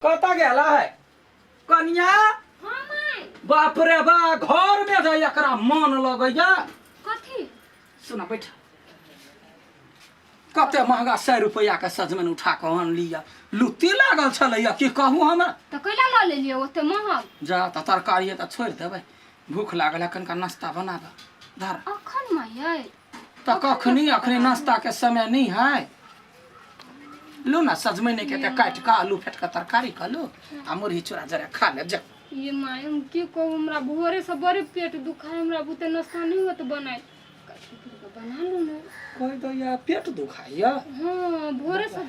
कता गेला है कन्या? हां माय। बाप रे बा, घर में जा एकरा मन लगैया। कथी? सुना बैठ। कते महंगा 100 रुपया के सजमन उठा के आन लिया, लुत्ती लागल छलैया कि कहूं हम। त कैला ल लेलिए ओते महंग? जा त तरकारी त छोड़ देबै, भूख लागल है, कनका नाश्ता बना दे धर। अखन माय त कखनी अखनी नाश्ता के समय नहीं है। लो ना सजमैने के ते काट के आलू फेट के तरकारी कर लो आ मुरही चूड़ा जरा खा ले जा। ये माय हम की कहू, हमरा भोरे से बड़े पेट दुखाय, हमरा बुते नाश्ता नहीं होत बनाए। बना लो ना। कोई तो या पेट दुखाइया? हां भोरे से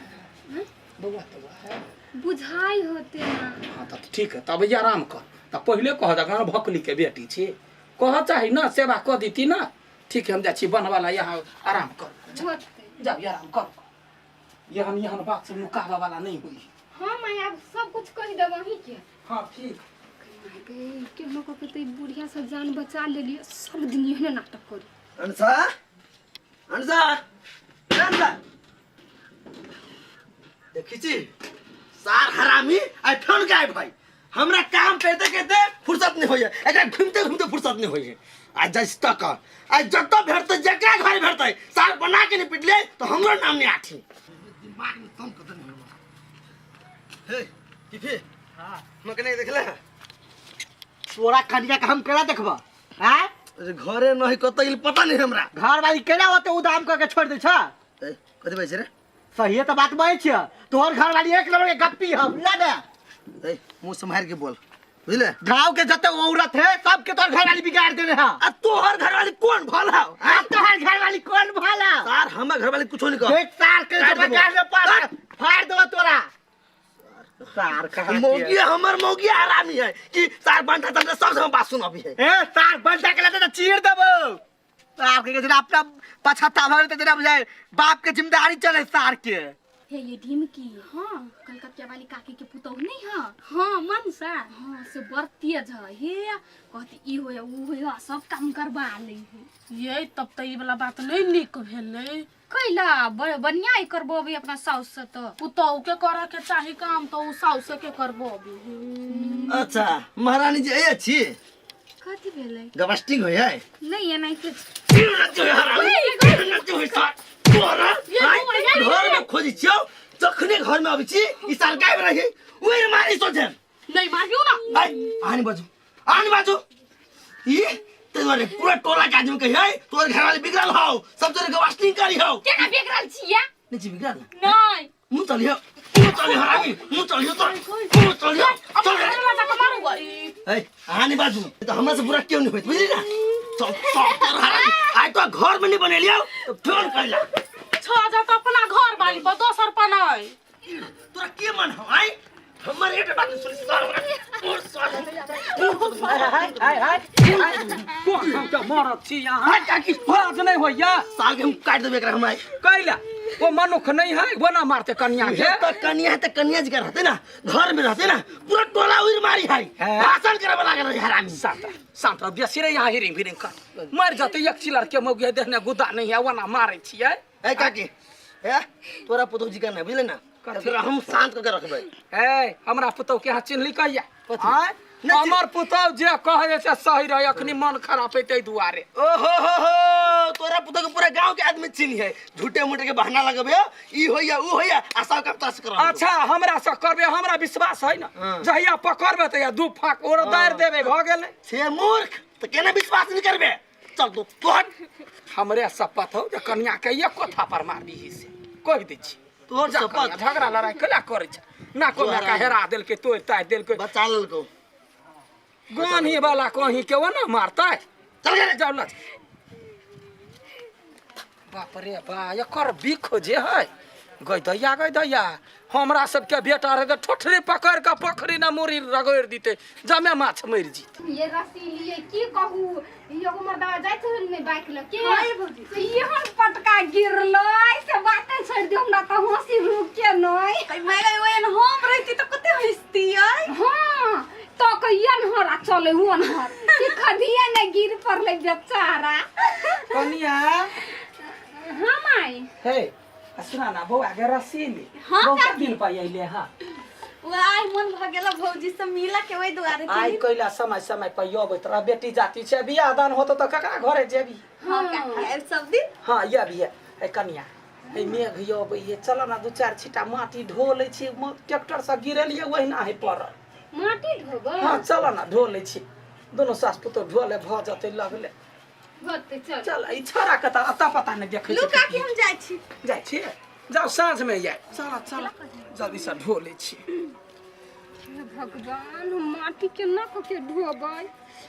बउआ तो है बुझाई होते ना। हां त ठीक है, तब आराम कर। त पहले कह द गांव भकली के बेटी छी, कह चाही ना सेवा क दीती ना। ठीक है, हम जा छी बनवाला, यहाँ आराम कर। जाओ आराम कर, यहाँ बात से मुकाबला वाला नहीं हुई। हां माय अब सब कुछ कह दे वही के। हां ठीक। के नो को ते बुढ़िया से जान बचा लेली, सब दिन यही नाटक करी। अंसा अंसा अंसा देखी छी सार हरामी आ ठन गाय भाई, हमरा काम करते करते फुर्सत नहीं होय, एकरा घूमते घूमते फुर्सत नहीं होय। आज जस तक आज जत भेटते जकरा घर भेटते सार बना के नहीं पिटले तो हमरो नाम नहीं आठी। दिमाग में कम कदर नहीं हो। हे किफे हां मकने देखले तोरा कनिया के हम केना देखबा? हैं अरे घरे नहीं कतई पता नहीं हमरा। घर वाली केना होते उदाम करके छोड़ दे छ। कथि बजे रे? सही है तो बात बजे छ। तोहर घर वाली एक नंबर के गप्पी हम ना दे। ए मुंह संभाल के बोल, बुझले? गांव के जते औरत है सब के तोहर घर वाली बिगाड़ देने हां। आ तोहर घर वाली कौन भला? आ तोहर घर वाली कौन भला? सार हमर घर वाली कुछो नहीं कर। देख सार के बिगाड़ दे पर फाड़ दो तोरा। सार कहा मौगी हमर मौगी आरामी है कि सार बंटा तमने सब से बात सुन अभी है। ए सार बंटा के लेते तो चीर देबो। सार के जरा अपना पछता भर ते जरा बुझाए बाप के जिम्मेदारी चले सार के। हे ये ढीम की हां कलकतिया वाली काकी के पुतौ नहीं हां? हां मनसा हां से बरतिया छ हे कहती ई होया ऊ होया सब काम करबा ले ये तब त ई वाला बात नहीं निक भेलै। कैला बढ़िया ही करबो अभी अपना साउस से तो पुतौ के करे के चाही काम तो उ साउस के करबो अभी। अच्छा महारानी जी ए छी कथि भेलै? गवस्टिंग होय है नहीं है नहीं कुछ। घर में खोजी छियो जखने घर में आबी छी ई साल गायब रही ओए मारी सोचे नहीं मारियो ना। आनी बाजू ई तेरे पूरा टोला के आदमी कहि है तोर घर वाले बिगड़ल हो, सब तोरे गवास्टिंग करी हो। केना बिगड़ल छिया? नहीं बिगड़ल नहीं मुंह चलियो हरामी मुंह चलियो चल मारू गई। ए आनी बाजू तो हमरा से बुरा क्यों नहीं होत बुझली ना? चल हरामी आज तो घर में नहीं बने लियो तो फोन करला छ जा तो अपना घर वाली पर दोसर पर नहीं। तोरा के मन हो आई हमर एक बात सुन सार और सार हाय को हम त मरत छी यहाँ काकी फराज नहीं होइया। साल के हम काट देबे एकरा हमरा कैला वो मनुख नहीं है बना मारते कन्या के। तो कन्या है तो कन्या जी का रहते ना घर में रहते ना पूरा टोला उड़ मारी है भाषण करे वाला के हरामी शांत रह बेसी रे यहाँ हिरिंग भिरिंग कर मर जाते एक चिलर के मौगे देहने गुदा नहीं है वना मारे छियै। ए काकी ए तोरा पुतो जी का ना बुझले ना एकरा हम शांत करके रखबै। ए हमरा पुतो के हां चिन्हली कहिया? हां हमर पुतो जे कहे से सही रहे, अखनी मन खराब है तै दुआरे। ओहो हो तोरा पुतो के पूरा गांव के आदमी चिन्ह है, झूठे मूठे के बहाना लगबे ई होइया ऊ होइया आशा का तस कर। अच्छा हमरा से करबे, हमरा विश्वास है ना जहिया पकड़बे त या दू फाक और दार देबे भ गेलै। से मूर्ख त केना विश्वास नहीं करबे? चल तो हमरे शपथ हो जे कन्या के एक कथा पर मार दी से कह दै छी। तोर शपथ झगड़ा लड़ाई कला करे छ ना को में का हेरा देल के तोड़ ताय देल के बचा लेलको गानी वाला कहीं के वो ना मारता है। चल गे जाओ ना बाप रे बा एकर बिख जे है गई दैया हमरा सबके बेटा रे ठोठरी पकड़ के पोखरी ना मुरी रगड़ दीते जमे माछ मर जीत। ये रसी लिए की कहू एगो मर्दवा जाइत में बाइक लेके से यहन पटका गिरलो से बातें छोड़ दे हमरा त हंसी रुक के नहीं कई मारे ओन हम रहती त कते हंसती आई। हां तो कहियन हरा चले हुन हर कि खदिया ने गिर पड़ले बेचारा कनिया। हां माई हे सुना ना बउआ के रसीली हाँ, बहुत दिन पाइले हां वाई मन भ गेल भौजी से मिला के ओइ दुआरे आई कैला समय समय पर अबैत रह बेटी जाती छे बियाह दान होत त ककरा घरे जेबी हां काकी सब दिन हां ये भी है ए कनिया ए मेघ अबै ये चल ना दू चार छिटा माटी ढोलै छी ट्रैक्टर से गिरलिए ओहिना है पर माटी ढोबै हां चल ना ढोलै छी दोनों सास पुतो ढोले भ जते लगले होते चल चल ई छोरा के त अता पता नहीं देखे लू काकी हम जाय छी जाओ साँझ में जाए चल चल जल्दी से ढोलै छी हे भगवान हम माटी केना के ढोबै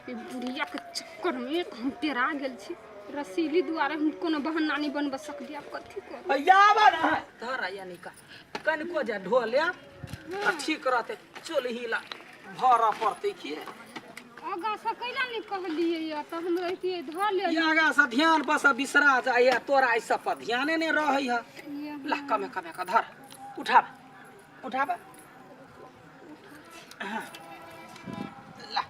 ई बुढ़िया के चक्कर में हम तेरा गेल छी रसीली दुआरे हम कोनो बहाना नहीं बनब सकली अब कथी कर याबा ना धरा यानी का कन को जा ढोले ठीक रहते चल हिला भरा पड़ते की आगा से कैला नहीं कहलिए या त हम रहतिए ध ले आगा से ध्यान बस बिसरा जाए तोरा ऐ सब पर ध्याने नहीं रहै है ला कमे कमे का धर उठा उठाबा ला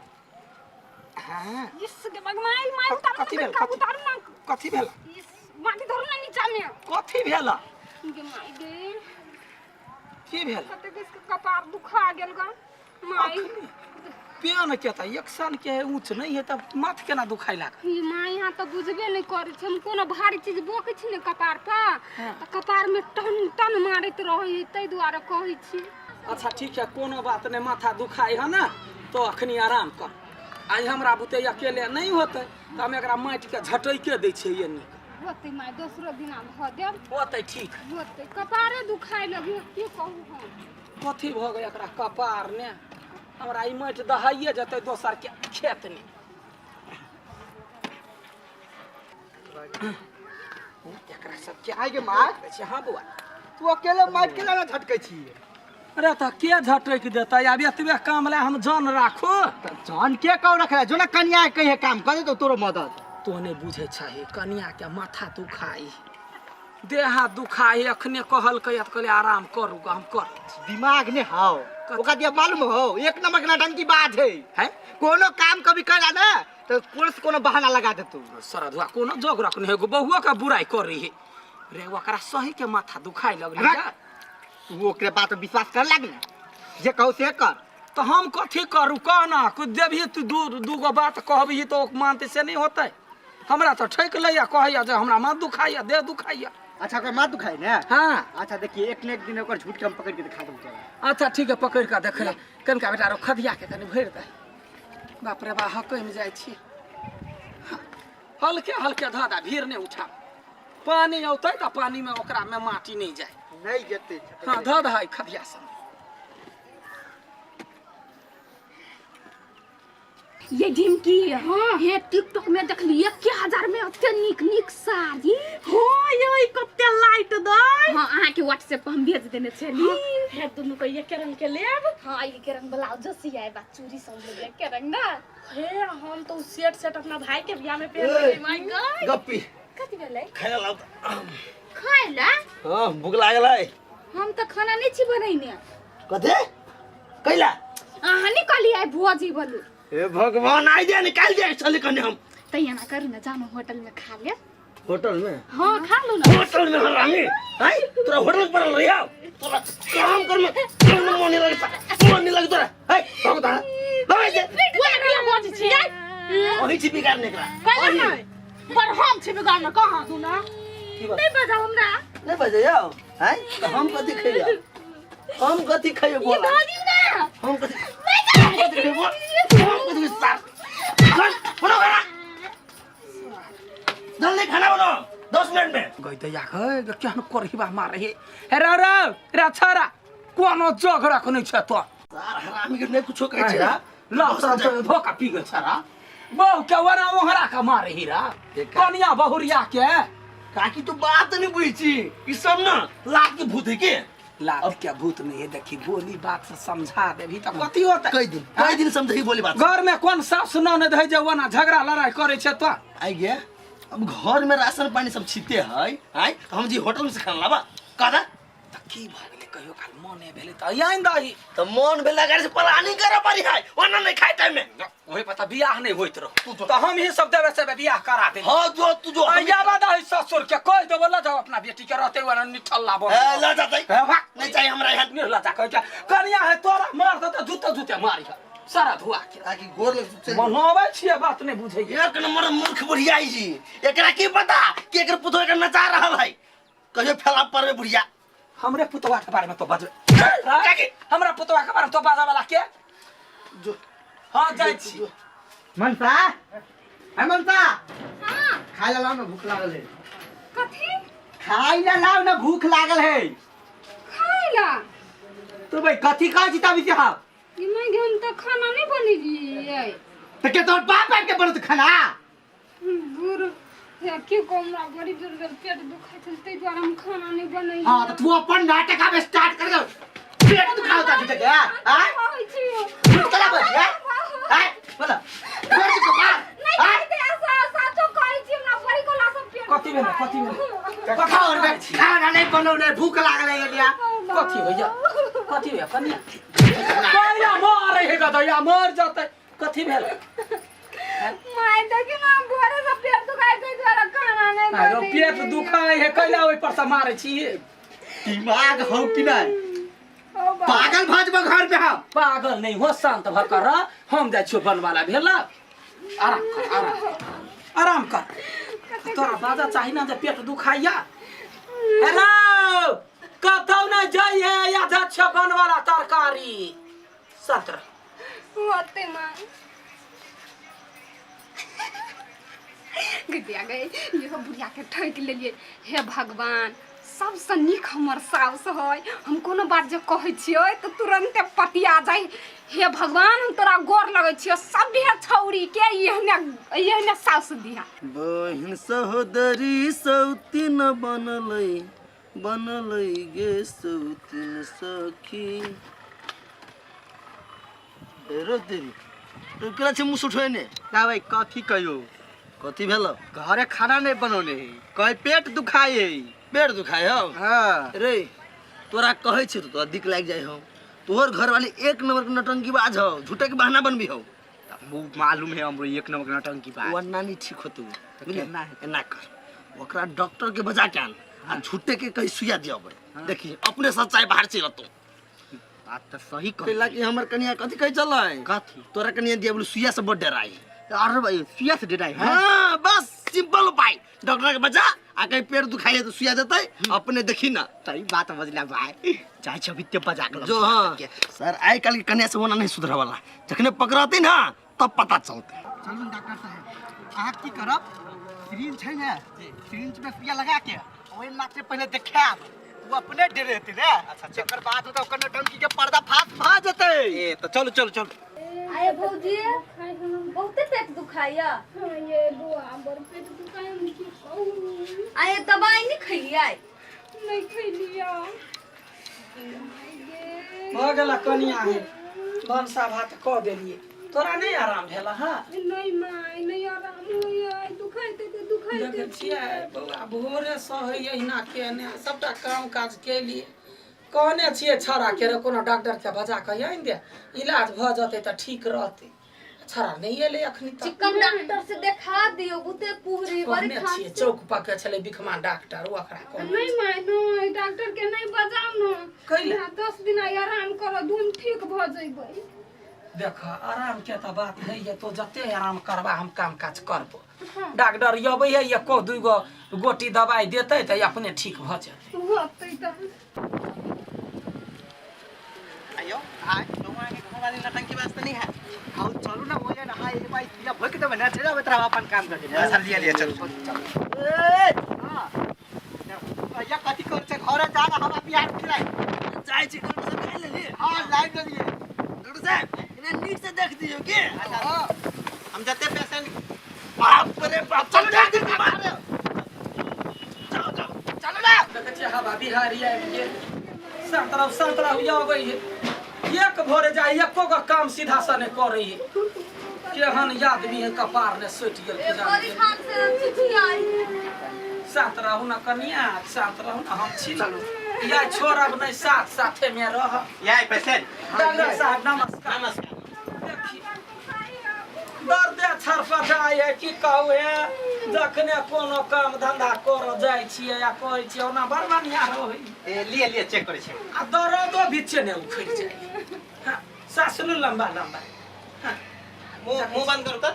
हां इसके बगमाई माई उतार कथी भेल उतार ना कथी भेल माटी धर ना नीचा में कथी भेल के माई गे की भेल कते किसके कपार दुखा गेल ग माई पेन के त एक साल के है ऊंच नहीं है तब माथ केना दुखाई लाग ई माई हां त बुझबे नहीं करै छै हम कोनो भारी चीज बोकै छी ने कपार पर त कपार में टन टन मारैत रहै तै दुआरे कहै छी अच्छा ठीक है कोनो बात नहीं माथा दुखाई है ना तो अखनी आराम कर आज हमरा बुते अकेले नहीं होते तो हम एकरा माटि के झटैके दै छै ये नीक होते माई दोसरो दिना भ देब होते ठीक होते कपारे दुखाई लगी की कहू हम कथी भ गए एकरा कपार ने हमरा ई माटि दहाइए जते दोसर के खेत ने एकरा सब के आइ गे माय हां बुआ तू अकेले माइट के लाना झटकै छी अरे त के झटक देता अब एतबे काम ला हम जान राखो जान के कौ रखला जो ना कन्या कहे काम करे तो तोरो मदद तो नहीं बुझे चाहिए कन्या के माथा दुखाई देह हाथ दुखाई अखने कहल कहले आराम करू हम कर दिमाग ने हाओ ओका दिया मालूम हो एक नंबर के नाटंकी बात है कोनो काम कभी करा ना तो पुलिस कोनो बहाना लगा दे तू सरधुआ कोनो जोग रखने है बहुआ का बुराई कर रही है रे ओकरा सही के माथा दुखाई लगले तू ओकरे बात विश्वास कर लाग ना जे कहू से कर तो हम कथी करू कहना कुछ देबही तू दूगो बात कहबही तो मानते से नहीं होते हमरा तो ठेक लैया कहैया जे हमरा माथ दुखाइया देह दुखाइया अच्छा कोई माथ दुखाई ना हां अच्छा देखिए एक ने एक दिन ओकर झूठ के हम पकड़ के दिखा दूं चला अच्छा ठीक है पकड़ के देख ले कनका बेटा रो खदिया के कनी भर दे बाप रे बा हकै में जाय छी हल्के हल्के धादा भीड़ ने उठा पानी औतै त पानी में ओकरा में माटी नहीं जाए नहीं जेते हां धद है खदिया सब ये झिमकी हां हे टिकटॉक में देखली 1000 में ओते निक निक साड़ी हां ये कते लाइट दई हां अहाँ के व्हाट्सएप पर हम भेज देने छली हे दुनु को ये रंग के लेब हां ये के रंग ब्लाउज जसी आए बा चूड़ी सब ले के रंग ना हे हम तो सेट अपना भाई के बियाह में पहन ले माय गॉड गप्पी कथि भेलै खाया लाओ खाइला हां भूख लागल है हम तो खाना नहीं छी बनैने कथे कैला अहाँ निकली आइ भोजी बोलू हे भगवान आई दे निकाल दे चल कने हम तैया ना करू ना जानो होटल में खा ले होटल में हां खा लो ना होटल में हरामी हाय तोरा होटल पर लिया तोरा काम कर में मन मन नहीं लगता हाय भगता भाई दे वो मौज छियै ओही छी बिगाड़ने का कहले नहीं पर हम छी बिगाड़ना कहां तू ना नहीं बजाओ हमरा नहीं बजायो हाय तो हम कथि खइया हम कथि खइयो बोला दादी ना हम कथि बोल हम कथि सार बनो खाना जल्दी खाना बनाओ 10 मिनट में गई त या गए क्या न करहिबा मारे हे रे छरा कोनो जोग रखने छ तो सार हरामी के नहीं कुछो कहै छै ला धोखा पी गए छरा बहु के वरा ओहरा का मारे हीरा कनिया बहुरिया के काकी तो बात नहीं बुझी ई सब ना लात के भूत है के लात क्या भूत नहीं है देखी बोली बात से समझा देभी त कथी होता कई दिन समझी बोली बात घर में कौन सास न न दे जे वना झगड़ा लड़ाई करे छ तो आई गया अब घर में राशन पानी सब छिते है हाय तो हम जी होटल में से खाना लाबा कादा त की भ गेले कहियो काल मने भेले त आइन दही तो मन भेला गाड़ी से प्लानिंग करे पड़ी है वरना नहीं खाए टाइम में वही पता बियाह नहीं होइत रहो तो हम ही सब देवे से बियाह करा दे। हां जो तू जो या बात है ससुर के कह दो बोला जाओ अपना बेटी के रहते हुए निठल्ला बोल ला जाते नहीं चाहिए हमरा यहाँ नहीं ला जा कह कनिया है तोरा मार दे तो जूते जूते मारी सारा धुआ के ताकि गोर लग मनोबे छिए बात नहीं बुझे एक नंबर मूर्ख बुढ़ियाई जी एकरा की पता कि एकर पुतोह के नचा रहल है कहियो फैला पर बुढ़िया हमरे पुतवा के बारे में तो बज हमरा पुतवा के बारे में तो बाजा वाला के जो हां जाई छी मनसा है मनसा हां खाई लाओ ना भूख लागल है कथी खाई लाओ ना भूख लागल है खाइला तो भाई कथी खा जीता भी हां ये मैं घेन तो खाना नहीं बनेगी तो के तोर बाप के बनत खाना गुरु या के कोमरा बड़ी दूर पेट दुखाई चलते द्वारा हम खाना नहीं बनाई हां तो तू अपन नाटक अब स्टार्ट कर दो पेट दुखाओ ता ठीक है हां चला बस हां बोला पेट को मार नहीं दे ऐसा साचो कहि छी ना बड़ी कोला सब पेट कथी भेल कथा और में खाना नहीं बनौले भूख लागल है गया कथी भैया कथी भैया कनिया कनिया मारे है गदया मर जाते कथी भेल माय देखि ना भोरे से पेट दुखाई ते द्वारा खाना नहीं अरे बनेगी पेट दुखाई है कैला ओइ पर से मारे छी दिमाग हो कि नहीं पागल भाजबा घर पे हम पागल नहीं हो शांत भकर हम जाय छियो बनवाला भेला आराम कर तोरा बाजा चाही ना जे पेट दुखाइया हेलो कतौ ना जाई है या जा छ बनवाला तरकारी सत्र होते मां गदिया गए ये सब बुढ़िया के ठैक लेलिए हे भगवान सबसे नीक हमर साउस है हम कोनो बात जे कहै छियै तो तुरंते पटिया जाय हे भगवान हम तोरा गोर लगै छियै सभे छौरी के एहने साउस दिया बहिन सहोदरी सौतीन बनलै गे सौतीन सखी रो तेरी तो केला छे मुस उठोने ना भाई कथी कहियो कथी भेलो घरे खाना नहीं बनौले कहीं पेट दुखाई है पेट दुखाय हो हाँ रे तोरा कहै छी तो अधिक लाग जाय हो तोहर घर वाली एक नंबर के नटंकी बाज हो झूठे के बहाना बनबी हो मालूम है हमरो एक नंबर के नटंकी बात वरना नहीं ठीक होतु केना है? एना कर ओकरा डॉक्टर के बजा के आन आ झूठे के कहीं सुइया दियब देखी अपने सच्चाई बाहर से रहतो बात तो सही कहला कि हमर कनिया कथी कहि चलै कथी तोरा कनिया दियब सुइया से बड डराई अरे भाई सुइया से डराई है हां बस सिंपल उपाय डॉक्टर के बजा आ कहीं पेट दुखाई है तो सुइया देतै अपने देखी ना सही बात बजला भाई चाहे छबी ते बजा के जो हां सर आई कल के कन्या से होना नहीं सुधर वाला जखने पकड़ाती ना तब पता चलते चलू डॉक्टर साहब अहाँ की करब सिरिंज छै ने सिरिंज में सुइया लगा के ओइ मात्र पहले देखाब वो अपने डरेती रे अच्छा चक्कर बात होता ओकर टंकी के पर्दा फाट भा जते ए तो चलो चलो चलो आए भौजी बहुते पेट दुखाइया हां ये बुआ बड़ पेट दुखाई हम की कहू आए दवाई नहीं खइलिया नहीं खइलिया हो गेला कनिया है भंसा भात क देलिए तोरा नहीं आराम भेला हां नहीं माय नहीं आराम होइया दुखाइते तो दुखाइते देखे छियै बौआ भोरे सहै एहिना केने सबटा काम काज के लिए कहने छियै छड़ा के रे कोनो डॉक्टर के बजा के आइन दे इलाज भ जते त ठीक रहते छड़ा नहीं एले अखनी तक चिकन डॉक्टर से देखा दियो बुते पूरी बड़ी कहने खांसी छियै चौक पर के छले बिखमा डॉक्टर ओकरा कहने नहीं माय नहीं डॉक्टर के नहीं बजाओ न कैले 10 दिन आराम करो धुन ठीक भ जइबै देख आराम के त बात नहीं है तो जते आराम करबा हम काम काज करबो डॉक्टर यबै है एको दुगो गोटी दवाई देते त अपने ठीक भ जेतै होतै त आयो हाय दोवा के घर वाली नटंकी बात नहीं है आओ चलो ना बोले ना हाय भाई या भोक दे ना चला बतरा अपन काम कर दे चल लिया चलो ए हां या कथी कर से घर जा ना हवा पिया खिलाई चाय चिकन सब खा ले हां लाइन दे दिए डॉक्टर साहब इन्हें नीट से देख दियो के हम जाते पेशेंट बाप रे बाप चल जा दे मार चलो ना देखे छियै हवा बिहारी आबि गेल संतरा हुआ गई है एक भोरे जाए एको का काम सीधा सा नहीं कर रही है केहन याद भी है कपार ने सुट गेल बड़ी खान से चिट्ठी आई साथ रहू ना कनिया साथ रहू ना हम छी या छोड़ब नहीं साथ साथे में रह या पेशेंट डॉक्टर साहब नमस्कार नमस्कार देखिए माय है की कहू है जखने कोनो काम धंधा कर जाय छियै या कहै छियै ओना बड़ बढ़िया रहै ए लिए चेक करे छै आ दर्दो बीचे ने उखड़ जाय हां सांस लो लंबा लंबा हां मुंह बंद करू त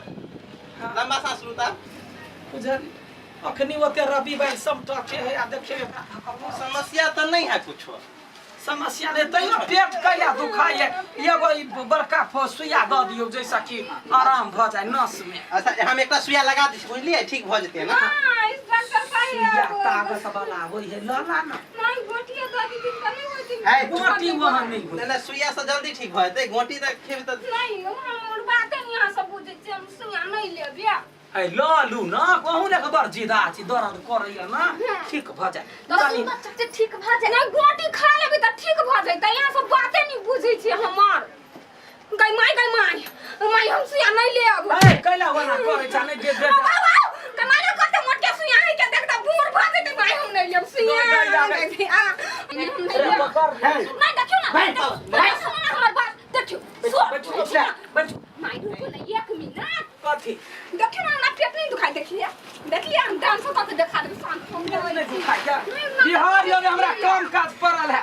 लंबा सांस लू त बुझल अखनी ओते रवि भाई समटा के है आ देखे समस्या त नहीं है कुछ समस्या ने तैयो पेट कहिया दुखाय एगो बड़का सुइया द दियो जैसा कि आराम भ जाय नस में अच्छा हम एकटा सुइया लगा दी बुझलिए ठीक भ जते ना हां इस डॉक्टर सही है सुइया तागत वाला होई है ला ना नहीं गोटिया द दी दिन नहीं होती है गोटी वहां नहीं होई ना सुइया से जल्दी ठीक भ जते गोटी त खेब त नहीं और बात नहीं यहां सब बुझे छै हम सुइया नहीं लेबे ए लालू ना कहूं ने खबर जिदा छी दर्द करैया ना ठीक भ जाय दस बच्चे ठीक भ जाय ना गोटी खा लेबे त ठीक भ जाय त यहां सब बातें नहीं बुझै छै हमर गई माय हम सुइया नहीं लेब ए कैला वाला करे छ ने दे कमाले करते मोटे सुइया है के देखता बूढ़ भ जेते माय हम नहीं लेब सुइया अरे पकड़ नहीं देखियो ना सुन हमर बात देखियो बैठ माय रुको ना 1 मिनट कथी देखियो ना हमरा पेट नहीं दुखाई देखिए हम डांस करके दिखा देब शांत हम नहीं दुखाय क्या बिहार योगे हमरा काम काज पड़ल है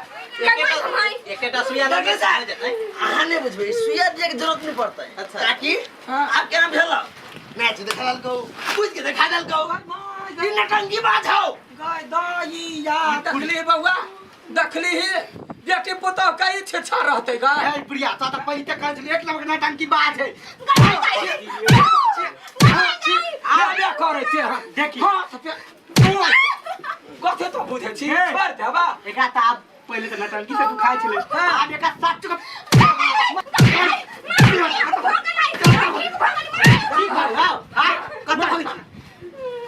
एकेटा सुइया लगे जा अहाँ नहीं बुझबे सुइया दिए के जरूरत नहीं पड़ता है अच्छा काकी आप क्या भेल मैच देखा दल को कुछ के देखा दल को ई नटंकी बात हो गाय दाई या देखली बउआ देखली बेटी पुतौ कई छेछा रहते गाय ए प्रिया ता त पहिले त काज एक नंबर नटंकी बात है आबे करे ते देखी हां कथे तो बुझे छी छोड़ देबा एका त आप पहिले त नटंकी से दुखाय छले आब एका सात चुक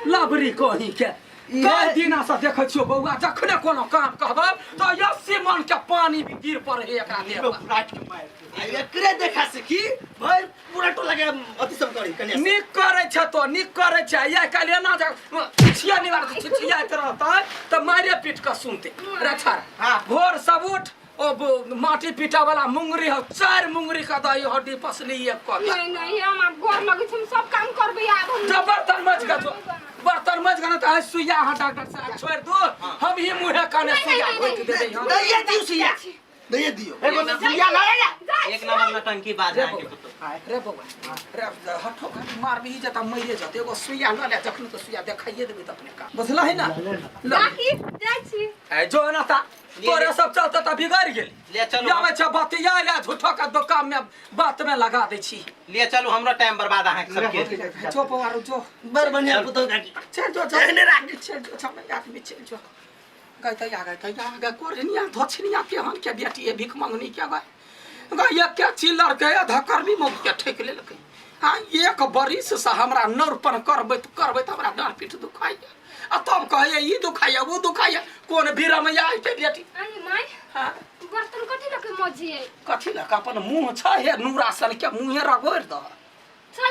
लाबरी कहीं के कई दिना से देखे छियो बउआ जखने कोनो काम कहबो तो 80 मन के पानी भी गिर पड़े एकरा देह एकरे देखा से की भाई पूरा टोला के अति सब करी कन्या निक करे छ या काले ना छिया निवार छिया रहता त मारे पीट के सुनते रे छाड़ भोर सब उठ ओ माटी पीटा वाला मुंगरी हो 4 मुंगरी का दही हड्डी पसली एक कर नहीं हम आप गोर लगे हम सब काम करबे आब हम बर्तन मज गना त सुइया हां डॉक्टर साहब छोड़ दो हम ही मुंह काने सुइया होइत दे दे हम दैया दियो सुइया दैया दियो एगो सुइया लाया एक नंबर नटंकी बाज है के पुतो रे बउआ रे हठो मार भी जता मइरे जते एगो सुइया ल ले जखन तो सुइया देखाइए देबे त अपने का बुझला है ना बाकी जाय छी ए जो ना ता तोरे सब चलता त बिगड़ गेल ले चलो यावे छ बतिया ले झूठो का दुकान में बात में लगा दे छी ले चलो हमरा टाइम बर्बाद है सबके जो पवारो जो बर बढ़िया पुतो काकी चल जो एने राख चल जो छम याद में चल जो गई त या कोरनिया धछनिया के हन के बेटी भीख मांगनी के गई ये क्या चिल्लर के धकरनी मुख के ठेक ले लके हां एक बरिस से हमरा नरपन करबे त हमरा डांड पीठ दुखाई आ तब कहे ई दुखाई वो दुखाई कोन भीरा में आई पे बेटी अनि माय हां बर्तन कथि लके मजिए कथि ल का अपन मुंह छ हे नूरासन के मुंहे रगोर द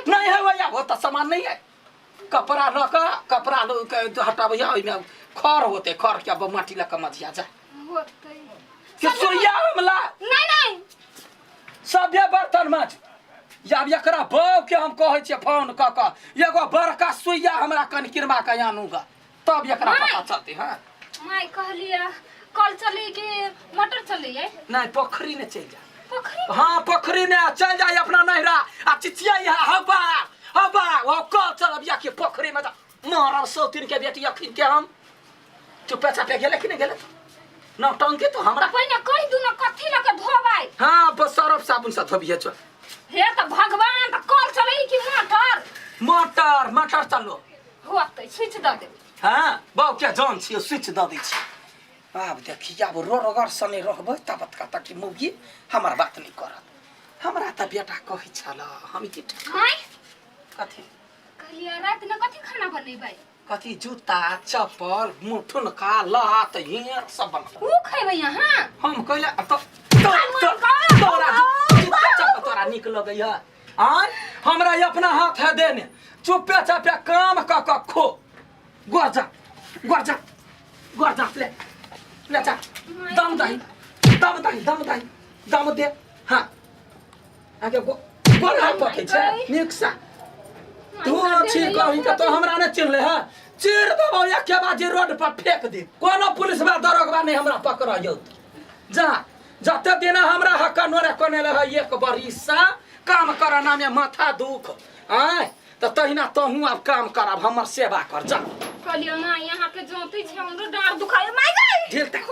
नहीं है भैया वो तो सामान नहीं है कपड़ा न का कपड़ा हटाबैया ओइ में खर होते खर के माटी लका मधिया जा होतै के सुइया हमला नहीं सभ्य बर्तन मत याब एकरा बाव के हम कहै छियै फोन क क एगो बड़का सुइया हमरा कन किरमा के आनूगा तब एकरा पता चलते हां माय कहलिया कल चले के मोटर चले नहीं पोखरी ने चल जा पोखरी हां पोखरी ने चल जाए अपना नहरा आ चिचिया यहाँ हवा वो कल चलब या के पोखरी में मारब सौतीन के बेटी अखिन के हम चुपे चापे गेले कि नहीं गेले न टंकी तो हमरा पहिने कहि दू न कथि लके धोबाई हां बस सरफ साबुन से धोबिए छ हे त भगवान त कल चले कि मटर चलो होतै स्विच द दे हां बाउ के जान छियो स्विच द दै छी अब देखि अब रोरगर सने रहबै तब तक कि मुगी हमर बात नहीं करत हमरा त बेटा कहै छला हम की माय कथि कहलिया रात न कथि खाना बनेबै कथि जूता चप्पल मुठुन का लात हियर सब बना ऊ खैबै यहाँ हम कहले तोरा निक लगैया आय हमरा अपना हाथ है देने चुपे चापे काम क खो गोरजा ले जा दम दे हां आगे गोरा पकै छै निकसा तू छी कहीं के तो हमरा ने चिन्हले है चीर देबो या के बाजी रोड पर फेंक दे कोनो पुलिस बा दरोगा नहीं हमरा पकड़ जो जा जते दिन हमरा हक नोरे कोने ले है एक बरिसा काम करना में माथा दुख आय तो तहिना तहू अब काम करब हमर सेवा कर जा कहलियो ना यहाँ के जोती छे हमरो डार दुखाए माय गई ढेल तक